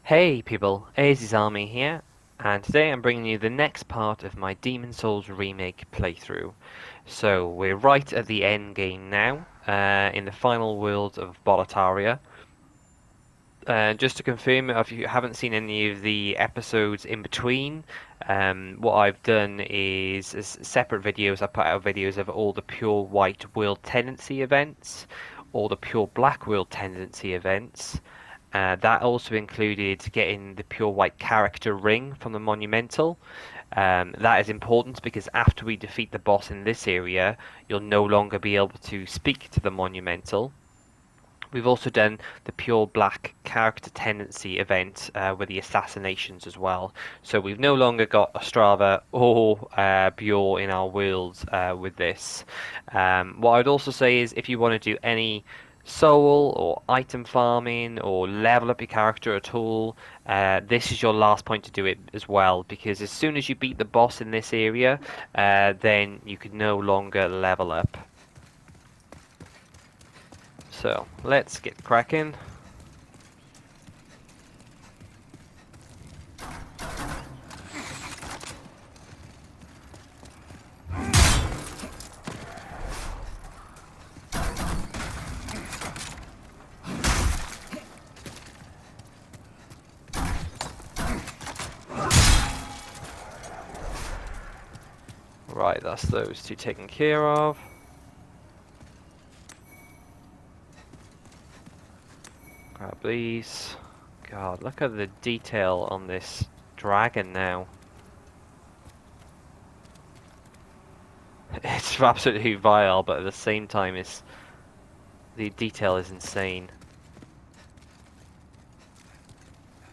Hey people, Azi's Army here, and today I'm bringing you the next part of my Demon Souls remake playthrough. So we're right at the end game now, in the final world of Boletaria. Just to confirm, if you haven't seen any of the episodes in between, what I've done is as separate videos. I put out videos of all the pure white world tendency events, all the pure black world tendency events. That also included getting the pure white character ring from the monumental. That is important because after we defeat the boss in this area, you'll no longer be able to speak to the monumental. We've also done the pure black character tendency event with the assassinations as well. So we've no longer got Ostrava or Bjor in our worlds with this. What I'd also say is if you want to do any soul or item farming or level up your character at all, this is your last point to do it as well, because as soon as you beat the boss in this area, then you can no longer level up. So let's get cracking. Right, that's those two taken care of. Grab these. God, look at the detail on this dragon now. It's absolutely vile, but at the same time, the detail is insane.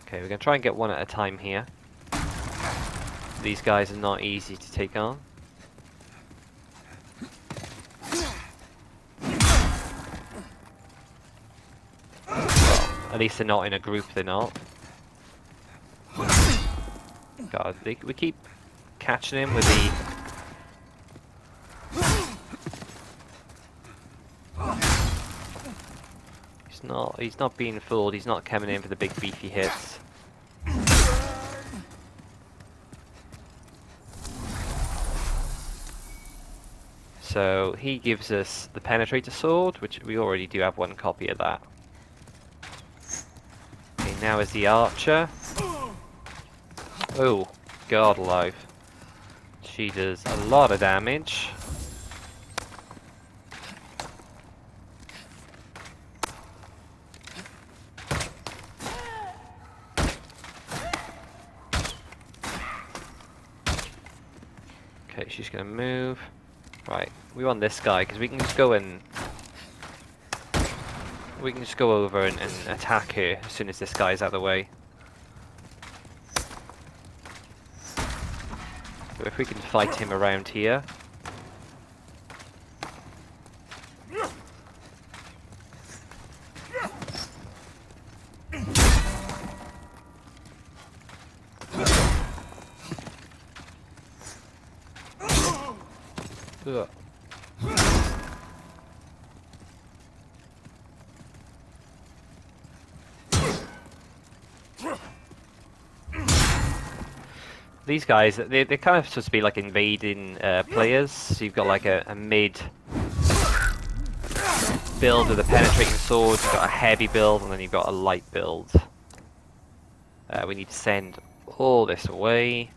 Okay, we're gonna try and get one at a time here. These guys are not easy to take on. Well, at least they're not in a group, they're not. God, we keep catching him with the... He's not being fooled, he's not coming in for the big beefy hits. So he gives us the Penetrator Sword, which we already do have one copy of that. Okay, now is the Archer. Oh, God alive. She does a lot of damage. Okay, she's gonna move. Right, we want this guy because we can just go and we can just go over and attack her as soon as this guy's out of the way. So if we can fight him around here. Ugh. These guys, they're kind of supposed to be like invading players. So you've got like a mid build with a penetrating sword, you've got a heavy build, and then you've got a light build. We need to send all this away.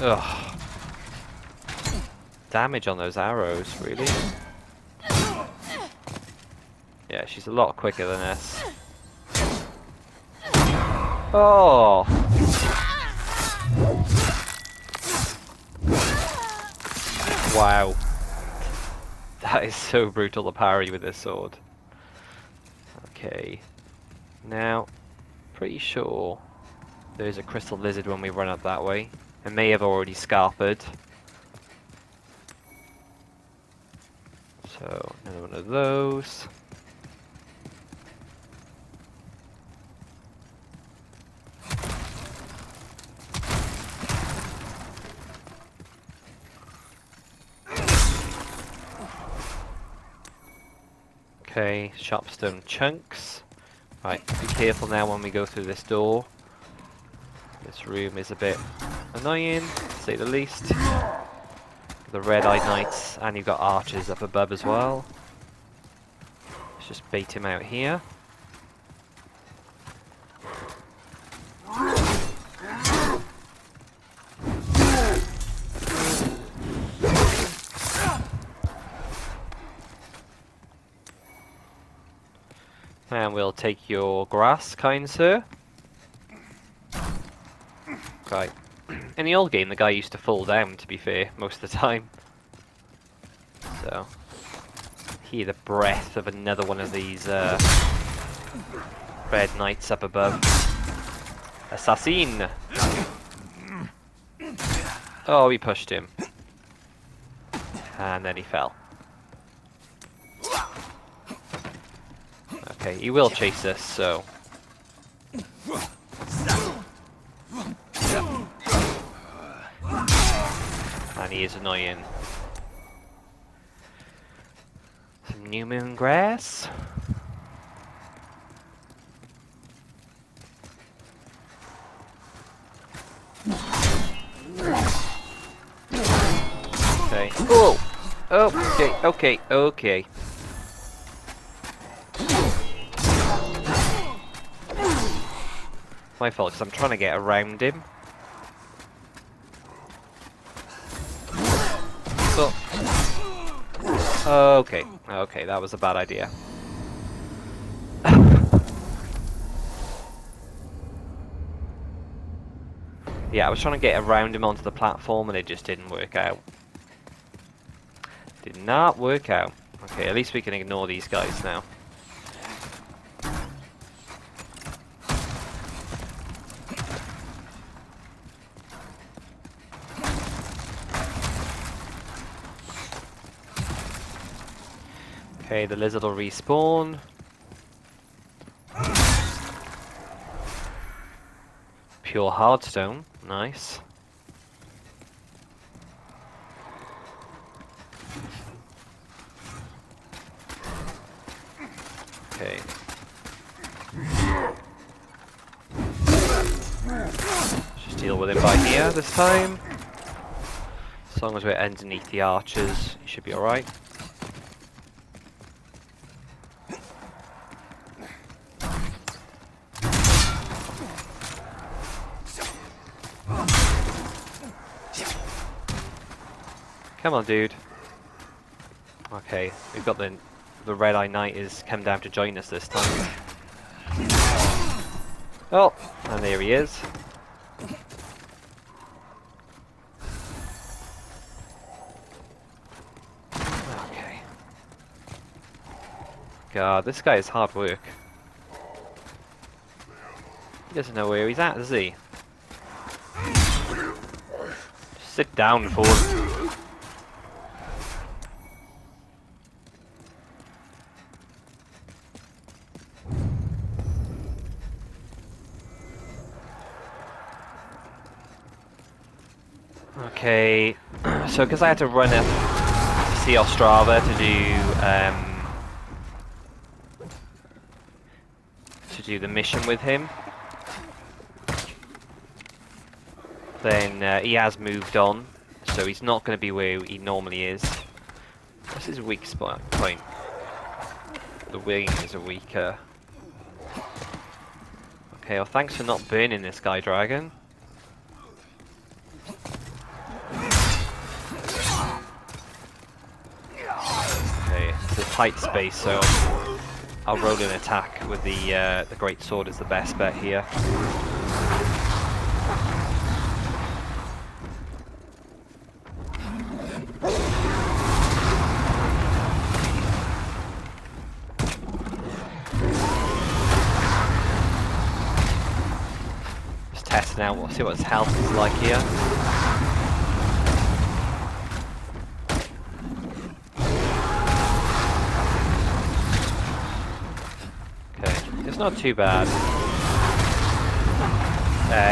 Ugh. Damage on those arrows, really? Yeah, she's a lot quicker than us. Oh! Wow. That is so brutal to parry with this sword. Okay. Now, pretty sure there's a crystal lizard when we run up that way. It may have already scarpered. So, another one of those. Okay, sharpstone chunks. Right, be careful now when we go through this door. This room is a bit annoying, to say the least. The red-eyed knights, and you've got archers up above as well. Let's just bait him out here. And we'll take your grass, kind sir. Right. In the old game, the guy used to fall down, to be fair, most of the time. So, hear the breath of another one of these red knights up above. Assassin! Oh, we pushed him. And then he fell. Okay, he will chase us, so... And he is annoying. Some new moon grass. Okay. Oh! Okay, okay, okay. My fault, because I'm trying to get around him. Oh. Okay, okay, that was a bad idea. Yeah, I was trying to get around him onto the platform and it just didn't work out. Did not work out. Okay, at least we can ignore these guys now. Okay, the lizard will respawn. Pure hardstone, nice. Okay. Just deal with him by here this time. As long as we're underneath the archers, he should be alright. Come on, dude. Okay, we've got the red-eyed knight is come down to join us this time. Oh, and there he is. Okay. God, this guy is hard work. He doesn't know where he's at, does he? Just sit down, fool. Okay, so because I had to run up to see Ostrava to do the mission with him, then he has moved on, so he's not going to be where he normally is. What's his weak spot point? The wings are weaker. Okay, well thanks for not burning this guy, dragon. Tight space, so I'll roll an attack with the great sword is the best bet here. Just testing out, we'll see what his health is like here. Not too bad.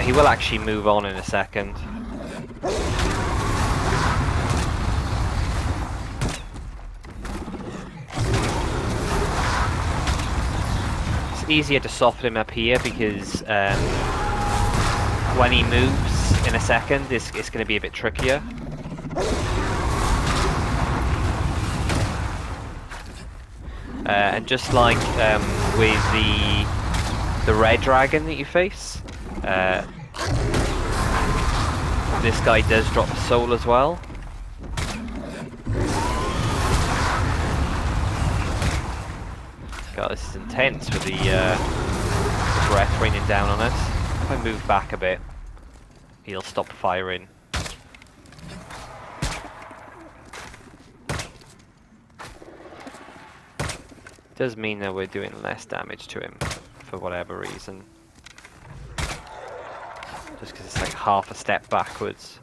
He will actually move on in a second. easier to soften him up here because when he moves in a second, it's going to be a bit trickier. And just like with the red dragon that you face, this guy does drop a soul as well. God, this is intense with the breath raining down on us. If I move back a bit, he'll stop firing. Does mean that we're doing less damage to him for whatever reason. Just because it's like half a step backwards.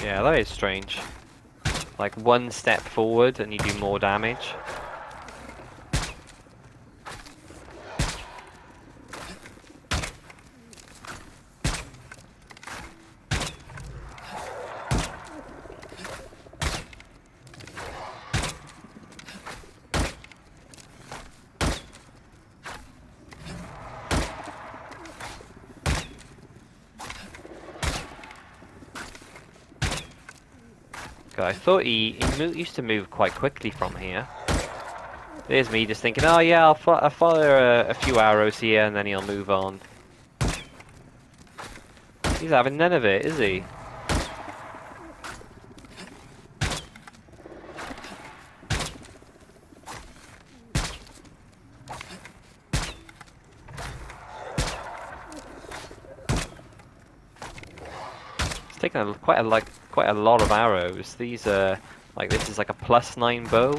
Yeah, that is strange. Like one step forward and you do more damage. I thought he used to move quite quickly from here. There's me just thinking, oh yeah, I'll fire a few arrows here and then he'll move on. He's having none of it, is he? It's taken quite a lot of arrows. These are like, this is like a +9 bow,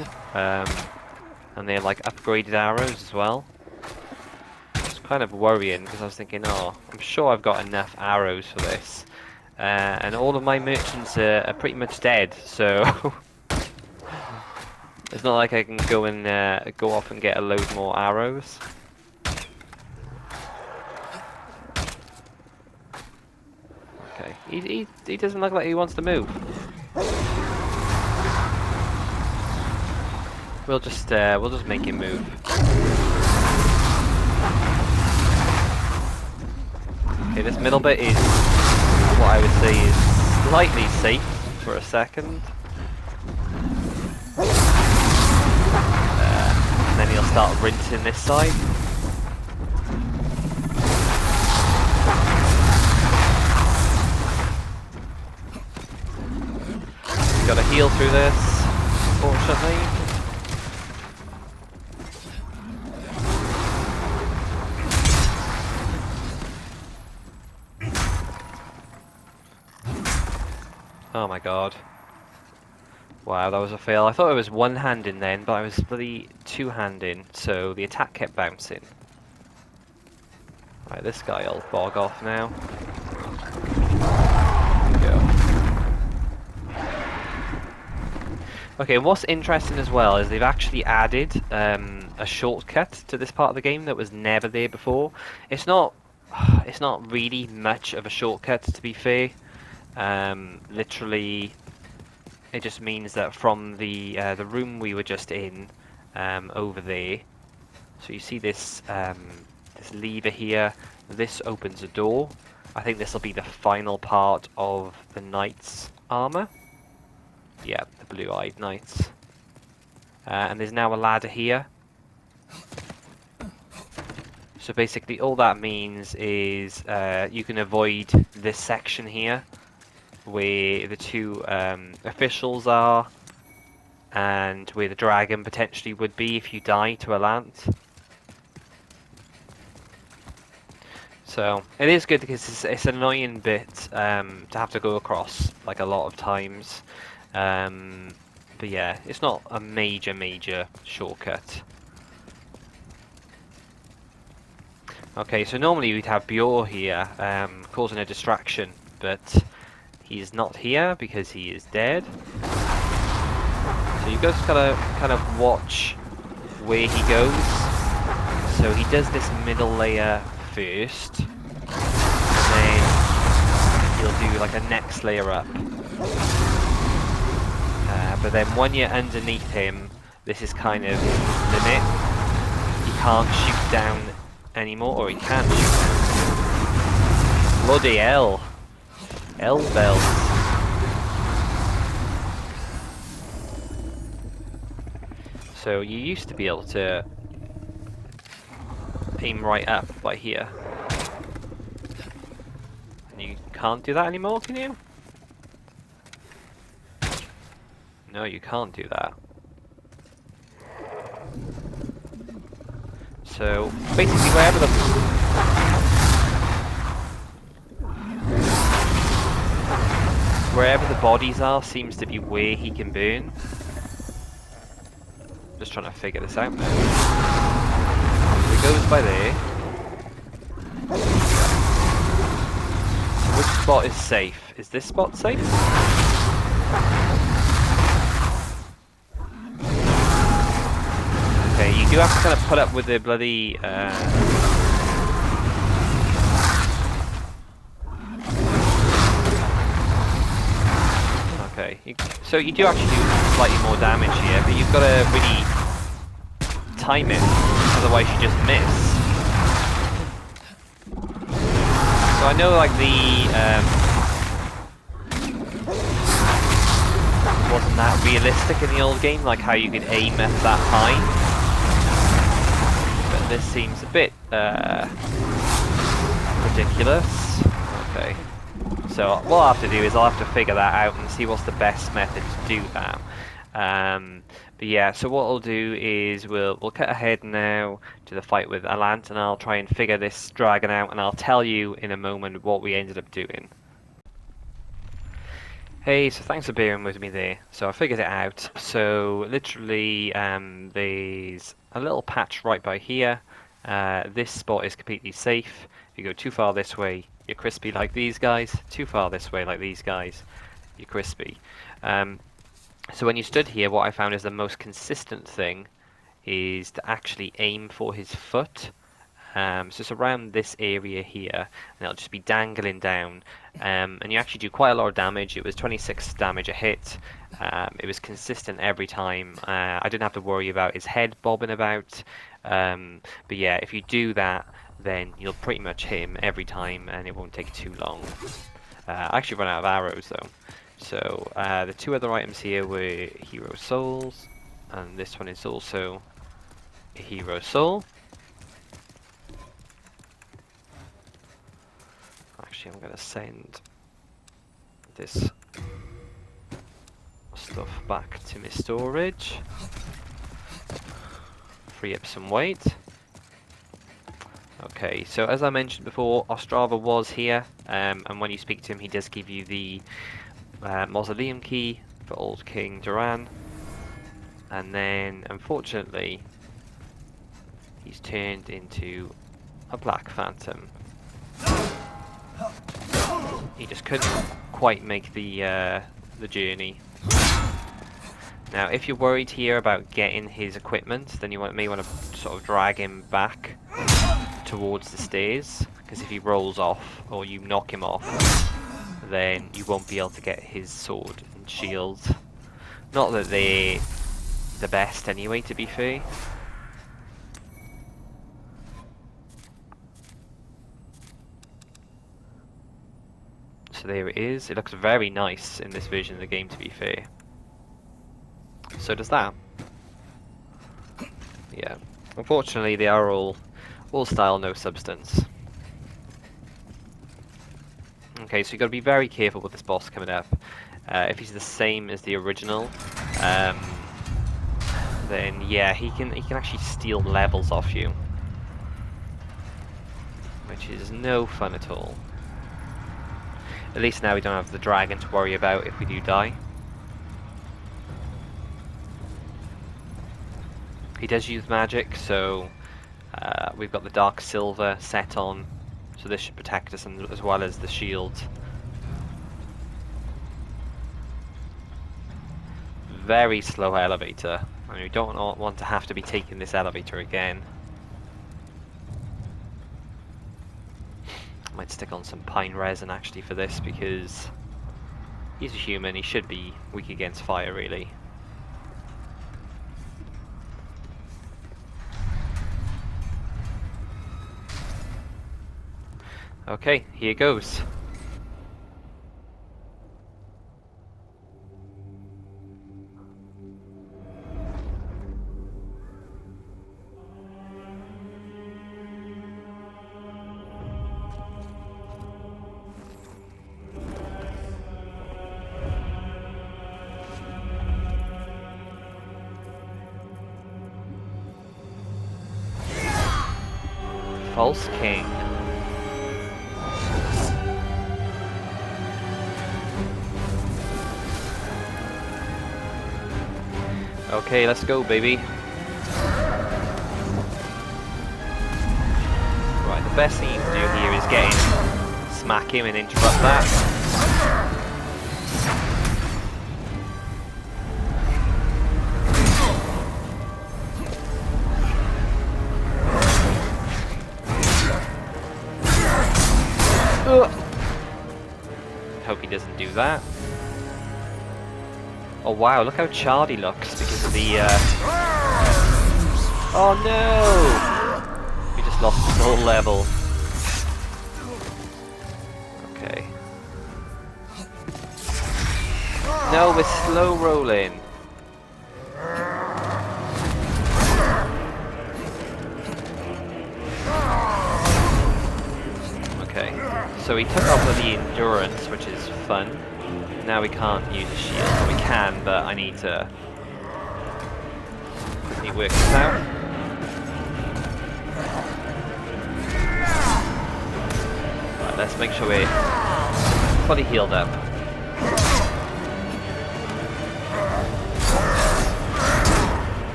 and they're like upgraded arrows as well. It's kind of worrying because I was thinking, oh, I'm sure I've got enough arrows for this, and all of my merchants are pretty much dead, so it's not like I can go and go off and get a load more arrows. Okay, he doesn't look like he wants to move. We'll just make him move. Okay, this middle bit is what I would say is slightly safe for a second. And then he'll start rinsing this side. Got to heal through this, unfortunately. Oh my god. Wow, that was a fail. I thought it was one-handing then, but I was bloody two-handing, so the attack kept bouncing. Right, this guy will bog off now. There we go. Okay, what's interesting as well is they've actually added a shortcut to this part of the game that was never there before. It's not really much of a shortcut, to be fair. Literally, it just means that from the room we were just in, over there. So you see this this lever here. This opens a door. I think this will be the final part of the knight's armor. Yeah, the blue-eyed knights. And there's now a ladder here. So basically, all that means is you can avoid this section here, where the two officials are, and where the dragon potentially would be if you die to a lance. So it is good because it's an annoying bit to have to go across like a lot of times, but yeah, it's not a major shortcut. Okay, so normally we'd have Bjor here causing a distraction, but he's not here because he is dead. So you just gotta kind of watch where he goes. So he does this middle layer first, and then he'll do like a next layer up. But then when you're underneath him, this is kind of his limit. He can't shoot down anymore, or he can shoot down. Bloody hell. Hell bells. So you used to be able to aim right up by here. And you can't do that anymore, can you? No, you can't do that. So basically wherever the bodies are seems to be where he can burn. Just trying to figure this out now. So he goes by there. Which spot is safe? Is this spot safe? Okay, you do have to kind of put up with the bloody okay, so you do actually do slightly more damage here, but you've got to really time it, otherwise you just miss. So I know like wasn't that realistic in the old game, like how you could aim at that high. But this seems a bit ridiculous. Okay. So what I'll have to do is I'll have to figure that out and see what's the best method to do that. But yeah, so what I'll do is we'll cut ahead now to the fight with Alant, and I'll try and figure this dragon out, and I'll tell you in a moment what we ended up doing. Hey, so thanks for bearing with me there. So I figured it out. So literally, there's a little patch right by here. This spot is completely safe. If you go too far this way, you're crispy like these guys. Too far this way like these guys, you're crispy. So when you stood here, what I found is the most consistent thing is to actually aim for his foot. So it's around this area here, and it'll just be dangling down. And you actually do quite a lot of damage. It was 26 damage a hit. It was consistent every time. I didn't have to worry about his head bobbing about. But yeah, if you do that, then you'll pretty much hit him every time, and it won't take too long. I actually run out of arrows though. So the two other items here were Hero Souls, and this one is also a Hero Soul. Actually, I'm going to send this stuff back to my storage. Free up some weight. Okay, so as I mentioned before, Ostrava was here, and when you speak to him, he does give you the Mausoleum Key for Old King Duran. And then, unfortunately, he's turned into a Black Phantom. He just couldn't quite make the journey. Now, if you're worried here about getting his equipment, then you may want to sort of drag him back towards the stairs, because if he rolls off or you knock him off, then you won't be able to get his sword and shield. Not that they're the best anyway, to be fair. So there it is. It looks very nice in this version of the game, to be fair. So does that. Yeah. Unfortunately, they are all style, no substance. Okay, so you've got to be very careful with this boss coming up. If he's the same as the original, then yeah, he can actually steal levels off you, which is no fun at all. At least now we don't have the dragon to worry about if we do die. He does use magic, so we've got the dark silver set on, so this should protect us, and as well as the shield. Very slow elevator. I mean, we don't want to have to be taking this elevator again. Might stick on some pine resin actually for this because he's a human, he should be weak against fire really. Okay, here goes. False King. Okay, let's go, baby. Right, the best thing you can do here is get in, smack him and interrupt that. Hope he doesn't do that. Oh wow, look how charred he looks because of the Oh no! We just lost the whole level. Okay. No, we're slow rolling. Okay. So we took off with the endurance, which is fun. Now we can't use a shield. Well, we can, but I need to quickly work this out. Right, let's make sure we're fully healed up.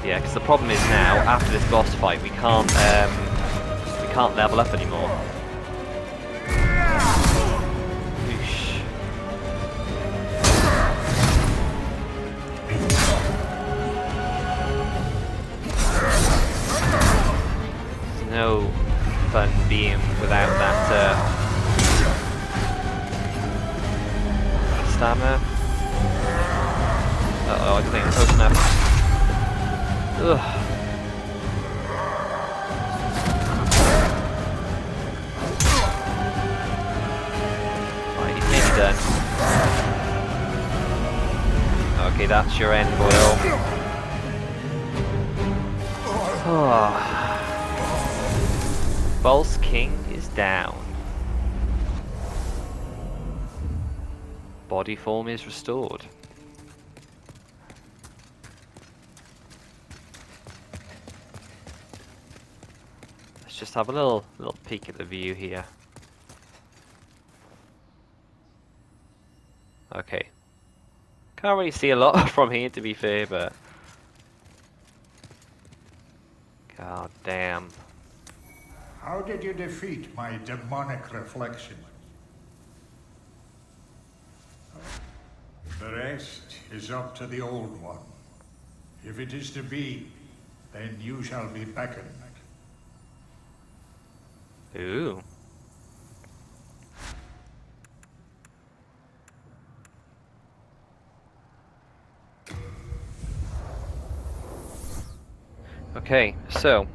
Yeah, because the problem is now, after this boss fight, we can't level up anymore. Oosh. There's no fun being without that stamina. Uh-oh, I don't think I'm close enough. Ugh. Right, he's nearly done. Okay, that's your end, Boyle. False King is down. Body form is restored. Just have a little peek at the view here. Okay. Can't really see a lot from here to be fair, but god damn. How did you defeat my demonic reflection? The rest is up to the old one. If it is to be, then you shall be beckoned. Ooh. Okay, so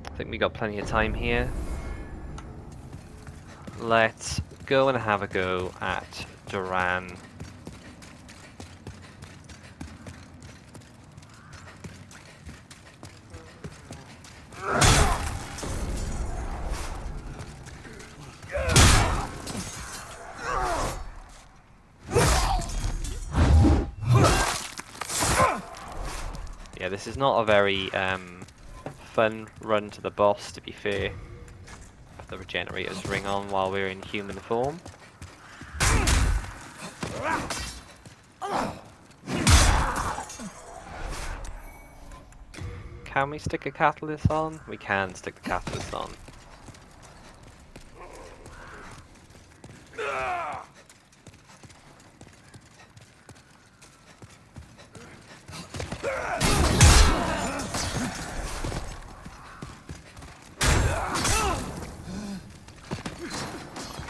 I think we got plenty of time here. Let's go and have a go at Duran. Yeah, this is not a very fun run to the boss, to be fair. The regenerators ring on while we're in human form. Can we stick a catalyst on? We can stick the catalyst on.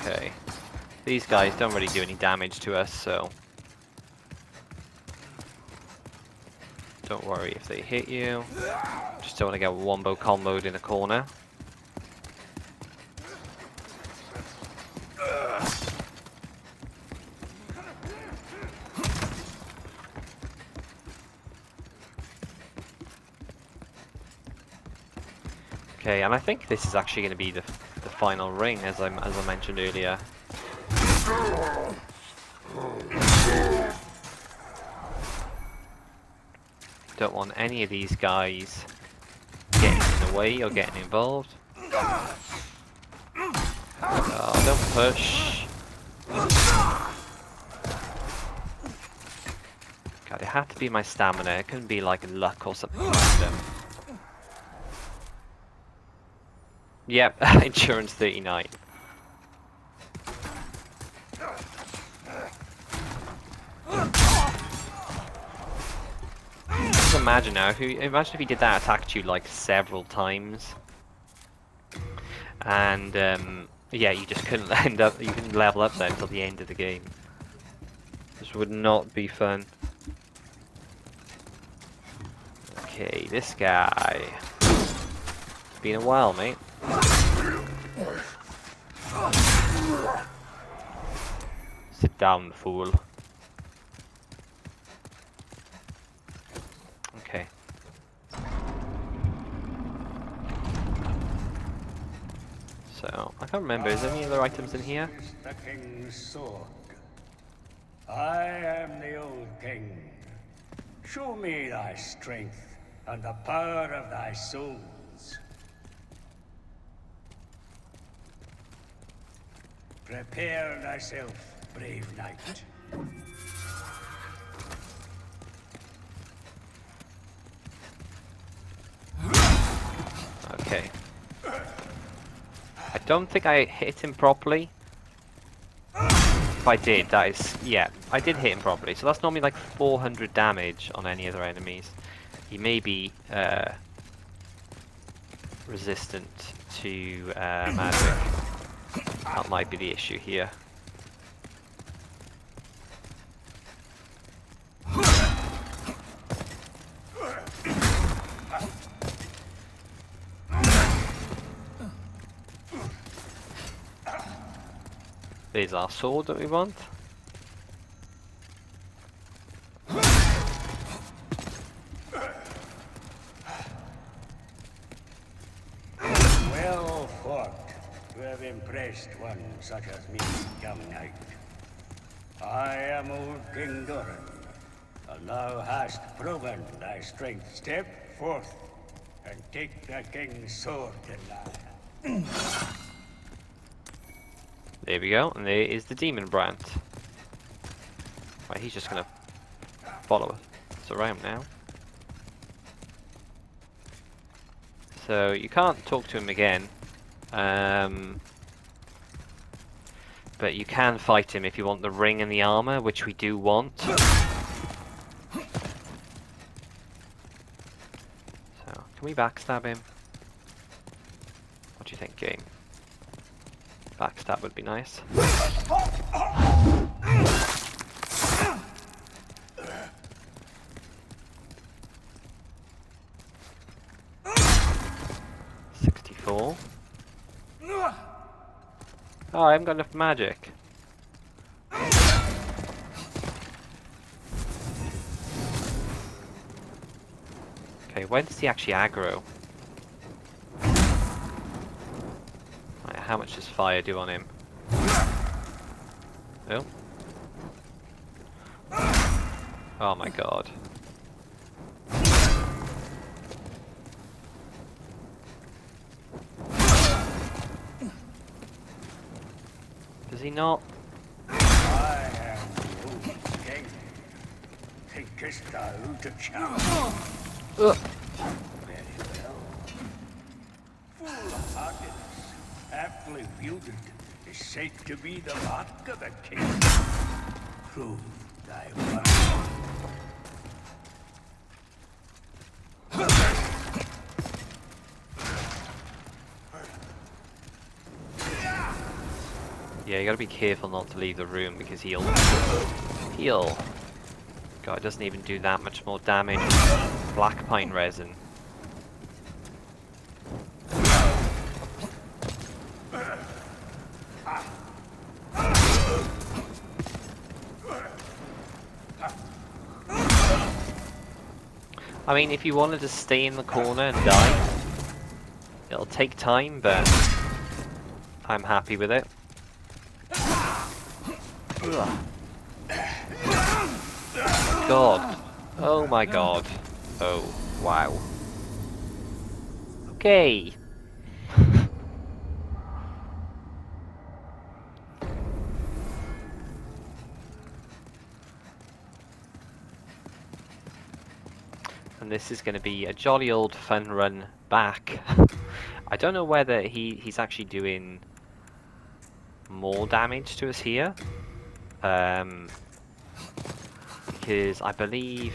Okay. These guys don't really do any damage to us, so don't worry if they hit you. Just don't want to get wombo comboed in a corner. Okay, and I think this is actually going to be the final ring, as I mentioned earlier. Don't want any of these guys getting in the way or getting involved. Oh, don't push. God, it had to be my stamina. It couldn't be like luck or something random. Yep, insurance 39. Just imagine now, imagine if he did that attack to you like several times, and yeah, you just couldn't you couldn't level up then until the end of the game. This would not be fun. Okay, this guy. It's been a while, mate. Sit down, fool. Okay. So, I can't remember, is there any other items in here? The king's sword. I am the old king. Show me thy strength and the power of thy souls. Prepare thyself, brave knight. Okay. I don't think I hit him properly. If I did, that is... yeah, I did hit him properly. So that's normally like 400 damage on any other enemies. He may be resistant to magic. That might be the issue here. There's our sword that we want. Well fought to have impressed one such as me, young knight. I am old King Doran, and thou hast proven thy strength. Step forth and take the king's sword in thy hand. There we go, and there is the demon brand. Right, he's just gonna follow us around now. So you can't talk to him again, but you can fight him if you want the ring and the armor, which we do want. So, can we backstab him? What do you think, game? Backstab would be nice. $64. Oh, I haven't got enough magic. Okay, when does he actually aggro? Right, how much does fire do on him? Oh. Oh my god. Does he not? I am the old king. Thinkest thou to challenge? Ugh. Very well. Foolhardiness, aptly wielded, is said to be the mark of a king. Prove thy worth. Yeah, you gotta be careful not to leave the room because he'll heal. God, it doesn't even do that much more damage. Black pine resin. I mean, if you wanted to stay in the corner and die, it'll take time, but I'm happy with it. Ugh. God. Oh my god. Oh, wow. Okay. And this is going to be a jolly old fun run back. I don't know whether he's actually doing more damage to us here. Because I believe...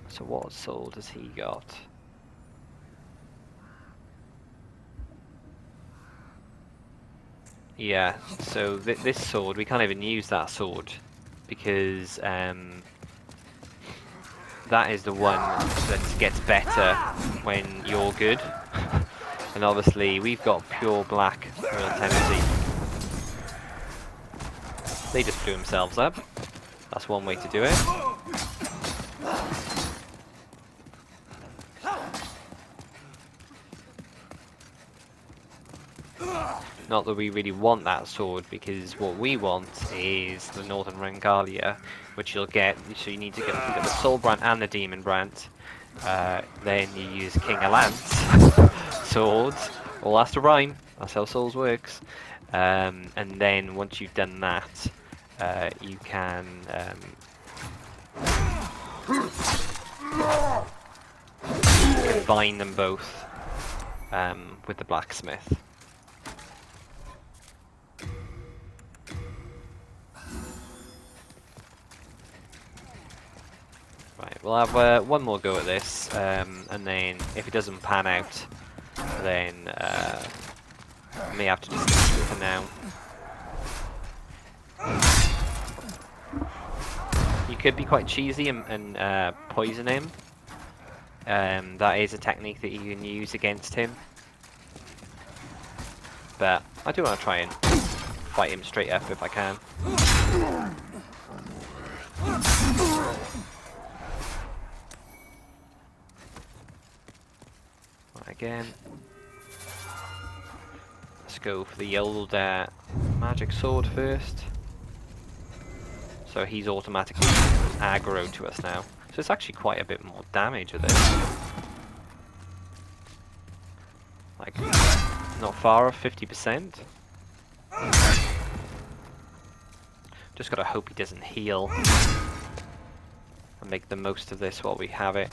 So what sword has he got? Yeah, so this sword, we can't even use that sword. Because that is the one that gets better when you're good. And obviously we've got pure black real tendency. They just blew themselves up. That's one way to do it. Not that we really want that sword, because what we want is the Northern Rengalia, which you'll get. So you need to get the Soul Brand and the Demon Brand. Then you use King Alant's swords. All has to rhyme. That's how Souls works. And then once you've done that, you can combine them both with the blacksmith. Right, we'll have one more go at this, and then if it doesn't pan out, then I may have to just do it for now. You could be quite cheesy and poison him. That is a technique that you can use against him. But I do want to try and fight him straight up if I can. Right, again. Let's go for the old magic sword first. So he's automatically aggro to us now. So it's actually quite a bit more damage of this. Like, not far off 50%. Just gotta hope he doesn't heal. And make the most of this while we have it.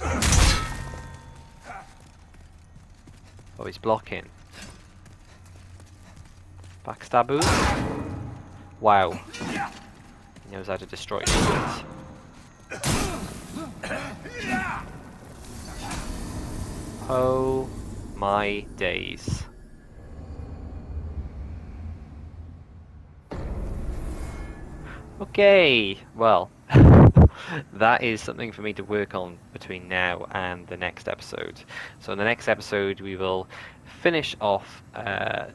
Oh, he's blocking. Backstaboo. Wow. He knows how to destroy shields. Oh my days. Okay, well, that is something for me to work on between now and the next episode. So in the next episode we will finish off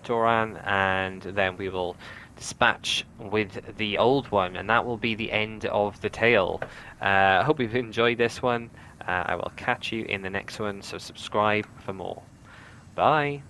Doran, and then we will dispatch with the old one, and that will be the end of the tale. I hope you've enjoyed this one. I will catch you in the next one, so subscribe for more. Bye.